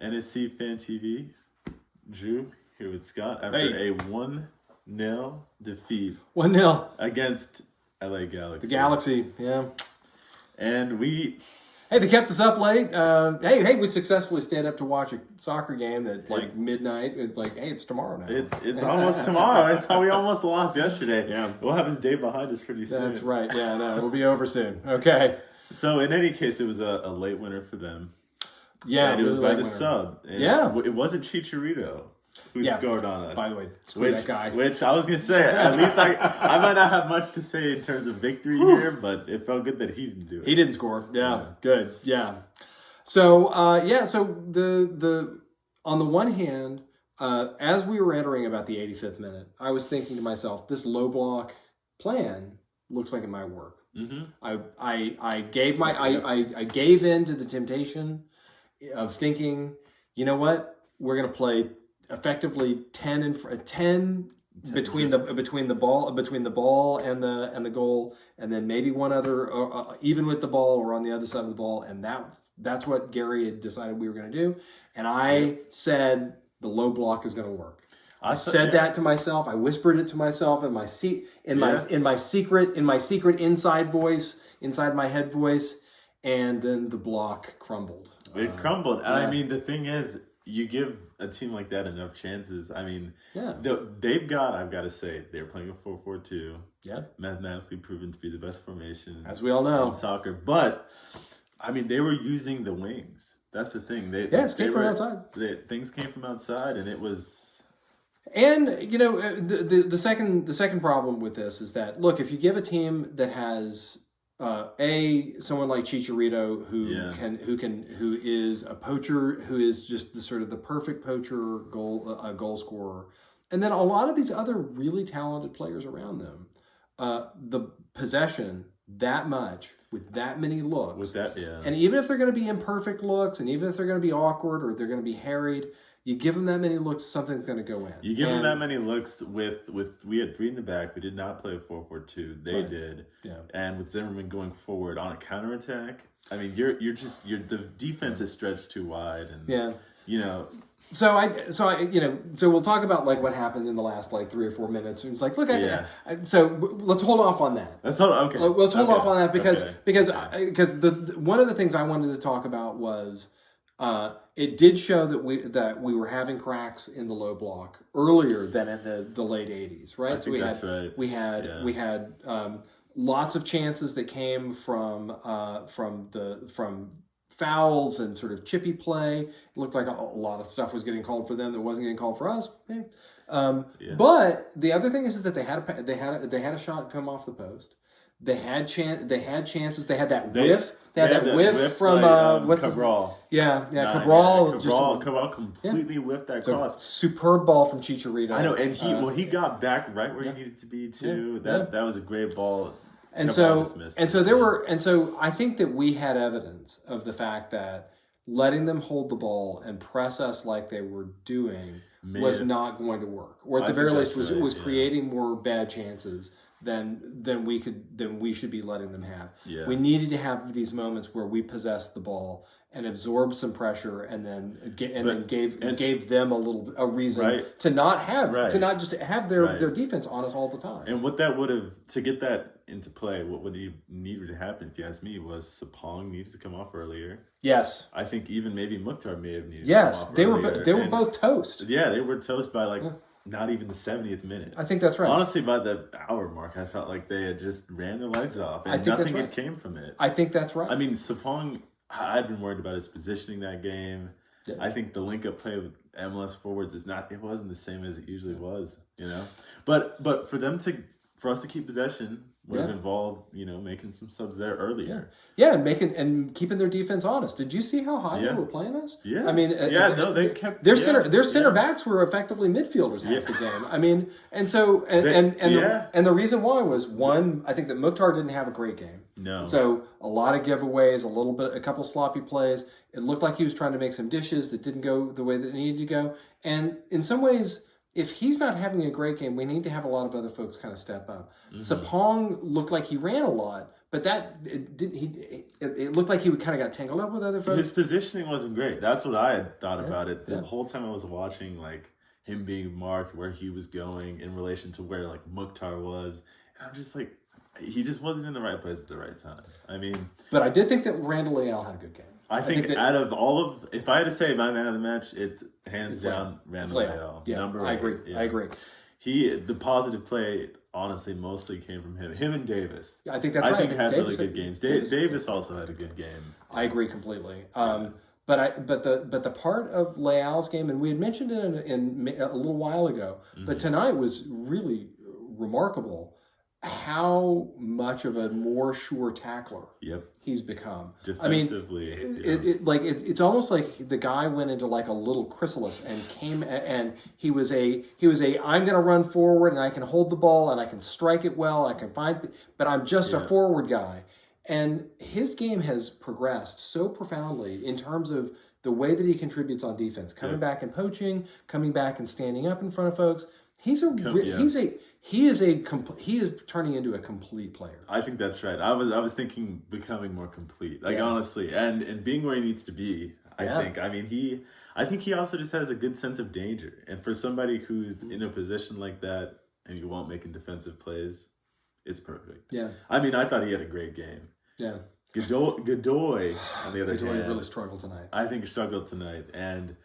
NSC Fan TV. Drew here with Scott after a 1-0 defeat. 1-0 against LA Galaxy. The Galaxy, yeah. And they kept us up late. We successfully stayed up to watch a soccer game at like midnight. It's like, hey, it's tomorrow now. It's almost tomorrow. It's how we almost lost yesterday. Yeah. We'll have a day behind us pretty soon. That's right. Yeah, no, it'll be over soon. Okay. So in any case, it was a late winner for them. Yeah. And it was by the sub. And it wasn't Chicharito who scored on us. By the way, that guy. Which I was going to say, at least I might not have much to say in terms of victory here, but it felt good that he didn't do it. He didn't score. Yeah. Good. Yeah. So, so the on the one hand, as we were entering about the 85th minute, I was thinking to myself, this low block plan looks like it might work. Mm-hmm. I gave in to the temptation of thinking, you know what, we're going to play effectively 10 between the ball and the goal, and then maybe one other even with the ball or on the other side of the ball, and that's what Gary had decided we were going to do. And I said the low block is going to work. I said that to myself. I whispered it to myself in my my secret inside voice, inside my head voice, and then the block crumbled. It crumbled. And I mean, the thing is, you give a team like that enough chances. I mean, they've got, I've got to say, they're playing a 4-4-2. Yeah. Mathematically proven to be the best formation, as we all know, in soccer. But I mean, they were using the wings. That's the thing. Things came from outside. Things came from outside, and it was. And you know, the second problem with this is that, look, if you give a team that has someone like Chicharito who is a poacher, who is just the sort of the perfect poacher goal scorer, and then a lot of these other really talented players around them, the possession that much with that many looks, and even if they're going to be imperfect looks, and even if they're going to be awkward or they're going to be harried, you give them that many looks, something's going to go in. You give them that many looks with we had 3 in the back. We did not play a 4-4-2. They did. Yeah. And with Zimmerman going forward on a counterattack, I mean, the defense is stretched too wide, and you know. So we'll talk about like what happened in the last like 3 or 4 minutes. It's like, look, so let's hold off on that. Let's hold off on that because one of the things I wanted to talk about was. It did show that we were having cracks in the low block earlier than in the late 80s, right? I think that's right. We had lots of chances that came from fouls and sort of chippy play. It looked like a lot of stuff was getting called for them that wasn't getting called for us. But the other thing is that they had a shot come off the post. They had chances. They had that whiff. They had that whiff from what's Cabral. Cabral completely whiffed that cross. Superb ball from Chicharito. I know, and he got back right where he needed to be too. That was a great ball. And so I think that we had evidence of the fact that letting them hold the ball and press us like they were doing was not going to work, or at the very least was creating more bad chances than we should be letting them have. Yeah. We needed to have these moments where we possessed the ball and absorbed some pressure, and then gave them a reason to not just have their defense on us all the time. And what that would have, to get that into play, what would have needed to happen, if you ask me, was Sapong needed to come off earlier. Yes. I think even maybe Mukhtar may have needed to come off earlier. They were both toast. Yeah, they were toast by not even the 70th minute. I think that's right. Honestly, by the hour mark, I felt like they had just ran their legs off, and nothing had came from it. I think that's right. I mean, Sapong, I'd been worried about his positioning that game. Yeah. I think the link-up play with MLS forwards it wasn't the same as it usually was, you know? But for us to keep possession would have involved, making some subs there earlier. Yeah, and keeping their defense honest. Did you see how high they were playing us? Yeah. I mean, they kept their center backs were effectively midfielders half the game. I mean, and the reason why was, one, I think that Mukhtar didn't have a great game. No. So a lot of giveaways, a couple sloppy plays. It looked like he was trying to make some dishes that didn't go the way that it needed to go. And in some ways, if he's not having a great game, we need to have a lot of other folks kind of step up. Mm-hmm. Sapong looked like he ran a lot, But that it looked like he kind of got tangled up with other folks. His positioning wasn't great. That's what I had thought about it. The whole time I was watching, like, him being marked, where he was going in relation to where, like, Mukhtar was. And I'm just like, he just wasn't in the right place at the right time. I mean... But I did think that Randall Leal had a good game. I think that, out of all of... If I had to say my man of the match, it's hands down Randall Leal. Yeah, I agree. Yeah. I agree. The positive play... honestly, mostly came from him. Him and Davis. I think that's right. I think had really good games. Davis also had a good game. I agree completely. But the part of Leal's game, and we had mentioned it in a little while ago, but tonight was really remarkable how much of a more sure tackler he's become. Defensively, it's almost like the guy went into like a little chrysalis and came, and he was a I'm going to run forward and I can hold the ball and I can strike it well, I can find, but I'm just a forward guy. And his game has progressed so profoundly in terms of the way that he contributes on defense, coming back and poaching, coming back and standing up in front of folks. He is turning into a complete player. I think that's right. I was thinking becoming more complete. Like honestly, and being where he needs to be. I think. I mean, I think he also just has a good sense of danger. And for somebody who's in a position like that and you won't making defensive plays, it's perfect. Yeah. I mean, I thought he had a great game. Yeah. Godoy, on the other hand, really struggled tonight. I think he struggled tonight, and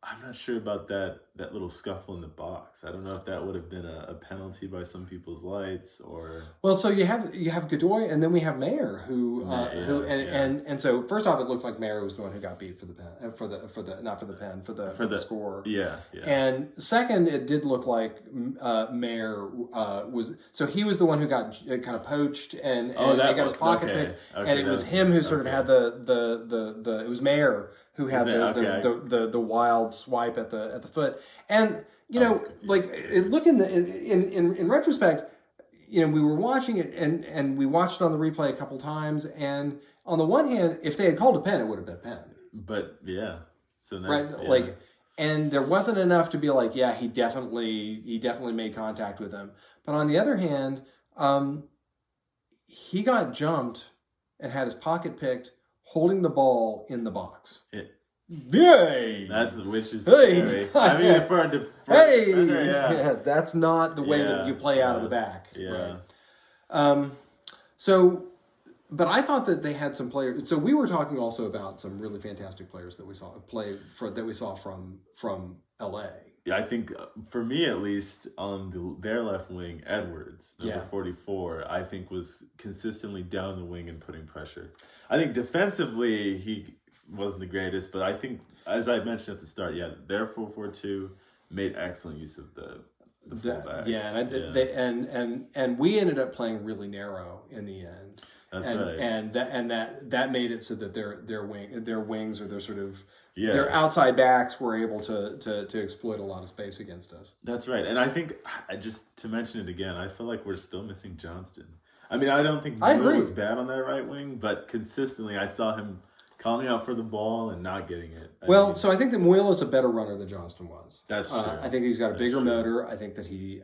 I'm not sure about that little scuffle in the box. I don't know if that would have been a penalty by some people's lights or. Well, so you have Godoy, and then we have Mayer, and so first off, it looked like Mayer was the one who got beat for the pen, for the score. Yeah. And second, it did look like Mayer he was the one who got kind of poached and got his pocket picked, and it was him who sort of had the it was Mayer who had the wild swipe at the foot. And in retrospect, we were watching it and we watched it on the replay a couple times, and on the one hand, if they had called a pen, it would have been a pen. But so that's, right, and there wasn't enough to be like, he definitely made contact with him. But on the other hand, he got jumped and had his pocket picked, holding the ball in the box. Yay! Which is scary. I mean, that's not the way that you play out of the back. Yeah. Right? But I thought that they had some players. So we were talking also about some really fantastic players that we saw from LA. Yeah, I think for me at least, on their left wing, Edwards, number 44, I think was consistently down the wing and putting pressure. I think defensively he wasn't the greatest, but I think, as I mentioned at the start, their 4-4-2 made excellent use of the fullbacks. And we ended up playing really narrow in the end. That's right. And that made it so that their wings or their sort of their outside backs were able to exploit a lot of space against us. That's right. And I think, just to mention it again, I feel like we're still missing Johnston. I mean, I don't think Moore was bad on that right wing, but consistently I saw him calling out for the ball and not getting it. So I think that Moyle is a better runner than Johnston was. That's true. I think he's got a bigger motor. I think that he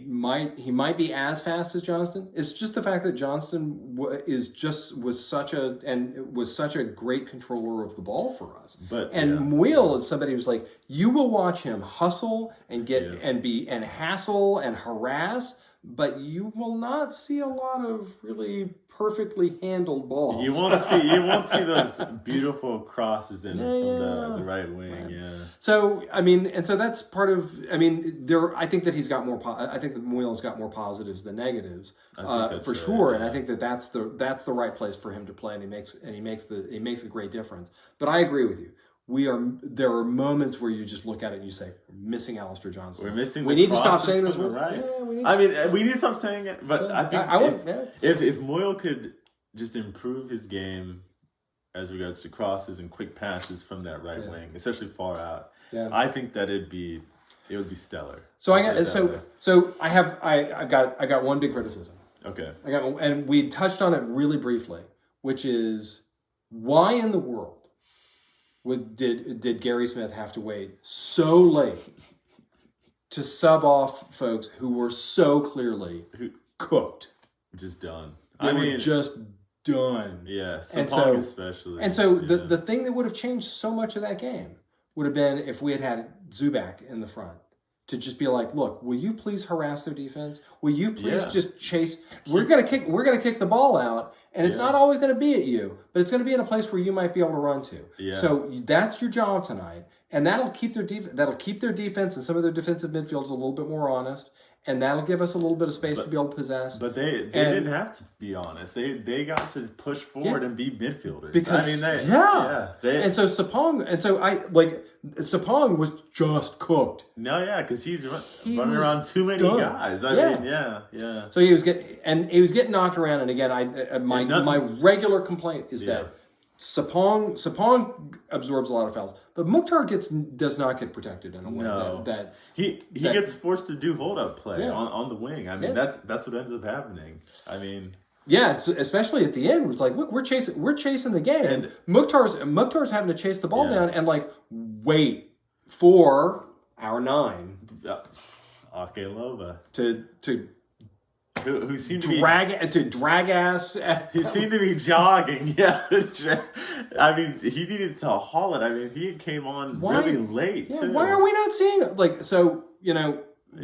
might be as fast as Johnston. It's just the fact that Johnston was such a great controller of the ball for us. Moyle is somebody who's like, you will watch him hustle and and hassle and harass, but you will not see a lot of really perfectly handled balls. You won't see those beautiful crosses in from the right wing. Yeah. So so that's part of. I think that he's got more. I think that Moyle's got more positives than negatives, for sure. Yeah. And I think that that's the right place for him to play, and he makes a great difference. But I agree with you. There are moments where you just look at it and you say, we're missing Alistair Johnston. We're missing. We need to stop saying this. Right. We need to stop saying it. But I think if Moyle could just improve his game as regards to crosses and quick passes from that right wing, especially far out, I think that it would be stellar. So I've got one big criticism. Okay. And we touched on it really briefly, which is, why in the world did Gary Smith have to wait so late to sub off folks who were so clearly cooked? Just done. They were just done. Yeah, Sapong especially. And so the thing that would have changed so much of that game would have been if we had Zubac in the front. To just be like, look, will you please harass their defense? Will you please just chase? We're gonna kick the ball out, and it's not always gonna be at you, but it's gonna be in a place where you might be able to run to. Yeah. So that's your job tonight, and that'll keep their defense and some of their defensive midfielders a little bit more honest, and that'll give us a little bit of space to be able to possess. But they didn't have to be honest. They got to push forward and be midfielders. Because and so Sapong was just cooked. No, because he's running around too many guys. I mean. So he was getting knocked around, and again, my regular complaint is that Sapong absorbs a lot of fouls, but Mukhtar does not get protected in a way that he gets forced to do hold up play on the wing. I mean that's what ends up happening. I mean. Yeah, especially at the end, it's like, look, we're chasing the game. And Mukhtar's having to chase the ball down and wait for our 9. Akelova. To who seemed to drag ass. He seemed to be jogging. Yeah, I mean, he needed to haul it. I mean, he came on really late too. Why are we not seeing it?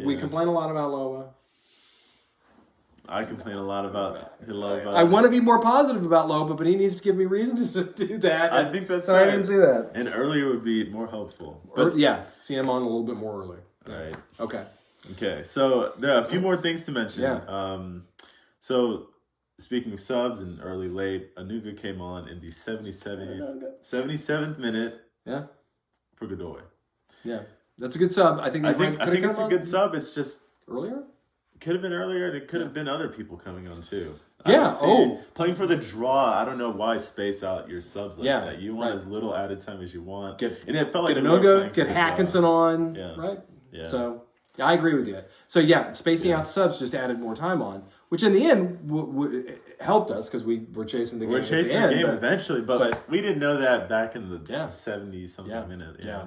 We complain a lot about Loba. I complain a lot about Loba. I want to be more positive about Loba, but he needs to give me reasons to do that. I think that's so right. I didn't see that. And earlier would be more helpful. But, see him on a little bit more early. Right. Okay. So there are a few more things to mention. Yeah. So speaking of subs and early late, Anuga came on in the 77th minute. Yeah. For Godoy. Yeah. That's a good sub. I think it's a good sub. It's just earlier. Could have been earlier. There could have been other people coming on too. Yeah. Playing for the draw. I don't know why space out your subs like that. You want as little added time as you want. And it felt like get Anogo, get Hackinson on. Yeah. Right. Yeah. So I agree with you. So spacing out the subs just added more time on, which in the end helped us because we were chasing the game. We're chasing the game eventually, but we didn't know that back in the 70-something minute. Yeah.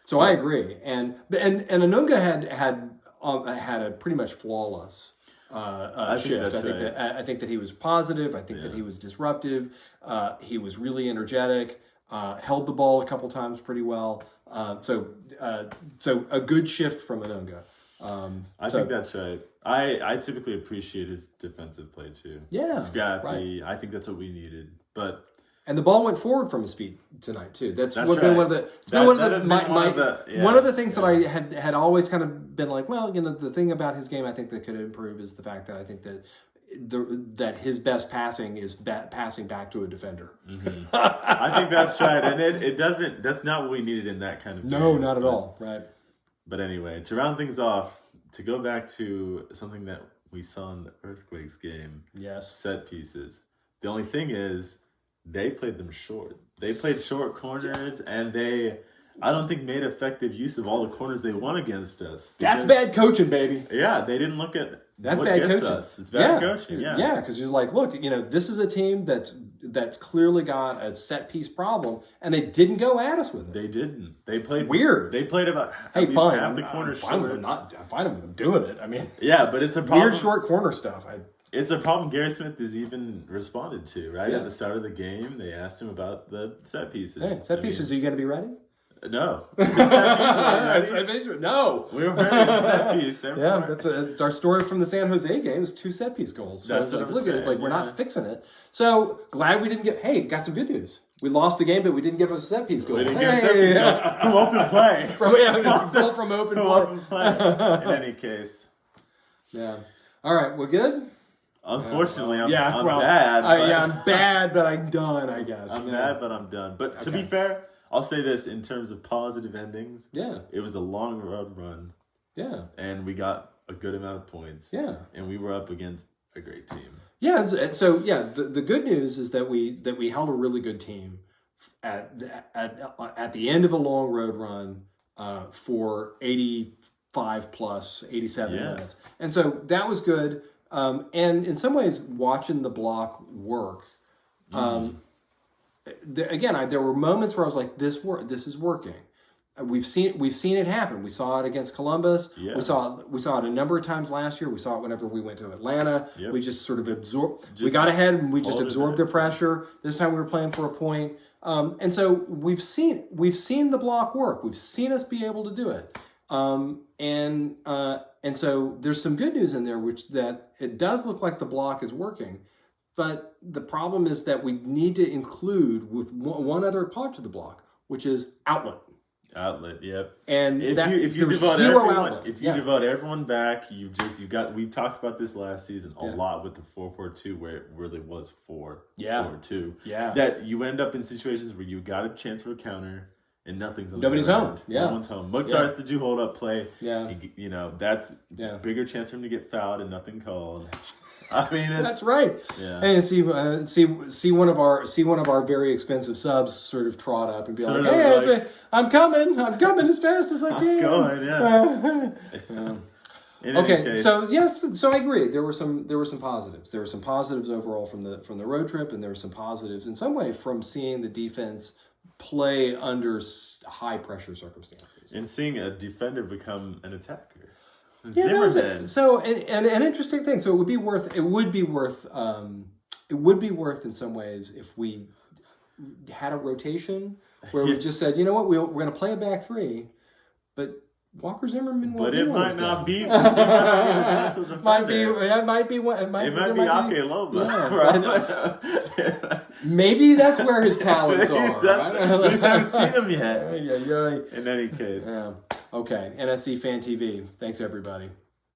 So I agree, and Anogo had a pretty much flawless shift. I think that he was positive. I think that he was disruptive. He was really energetic. Held the ball a couple times pretty well. So a good shift from Anogo. I think that's right. I typically appreciate his defensive play too. Yeah, scrappy. Right. I think that's what we needed. And the ball went forward from his feet tonight too. That's been one of the. It's been one of the things that I had always kind of been like, well, the thing about his game I think that could improve is the fact that I think that that his best passing is passing back to a defender. Mm-hmm. I think that's right, and it doesn't. That's not what we needed in that kind of game. No, not at all. Right. But anyway, to round things off, to go back to something that we saw in the Earthquakes game. Yes. Set pieces. The only thing is, they played them short. They played short corners, and I don't think, made effective use of all the corners they won against us. That's bad coaching, baby. Yeah, they didn't look at what bad gets coaching. Us. It's bad coaching, yeah. Yeah, because you're like, look, this is a team that's clearly got a set piece problem, and they didn't go at us with it. They didn't. They played weird. They played about half the corners short. I'm fine with them doing it. I mean, but it's a problem. Weird short corner stuff. It's a problem Gary Smith has even responded to, right? At the start of the game, they asked him about the set pieces. Hey, set pieces, are you going to be ready? No. No. We were ready to set piece. It's our story from the San Jose game. It's 2 set piece goals. So that's what look at it. It's like we're not fixing it. So glad we didn't got some good news. We lost the game, but we didn't give us a set piece goal. We didn't get a set piece goal. From open play. From open play. In any case. Yeah. All right. We're good? Unfortunately, I'm bad. I'm bad, but I'm done, I guess. I'm bad, but I'm done. But to be fair, I'll say this in terms of positive endings. Yeah. It was a long road run. Yeah. And we got a good amount of points. Yeah. And we were up against a great team. Yeah. So the good news is that we held a really good team at the end of a long road run for 85 plus 87 minutes. And so that was good. And in some ways, watching the block work, there were moments where I was like, this is working. we've seen it happen. We saw it against Columbus. Yeah. We saw it a number of times last year. We saw it whenever we went to Atlanta. Yep. We just sort of we got ahead and we just absorbed the pressure. This time we were playing for a point. And so we've seen the block work. We've seen us be able to do it. And so there's some good news in there, which that it does look like the block is working. But the problem is that we need to include with one other part to the block, which is outlet. Outlet, yep. And if you devote everyone back, we've talked about this last season a lot with the 4-4-2, where it really was 4-4-2. Yeah. That you end up in situations where you got a chance for a counter and nobody's home. Yeah. No one's home. Mukhtar has to do hold up play. Yeah. That's bigger chance for him to get fouled and nothing called. I mean, that's right. Yeah. And see one of our very expensive subs sort of trot up and be like, "Hey, I'm coming as fast as I can." I'm going, yeah. Okay, so I agree. There were some positives. There were some positives overall from the road trip, and there were some positives in some way from seeing the defense play under high pressure circumstances and seeing a defender become an attacker. Yeah, an interesting thing. So it would be worth in some ways if we had a rotation where we just said, you know what, we're going to play a back three, but Walker Zimmerman. But it might not be. It might be Ake Loba. Yeah. Maybe that's where his talents are. We just haven't seen him yet. Yeah. In any case. Yeah. Okay. NSC Fan TV. Thanks, everybody.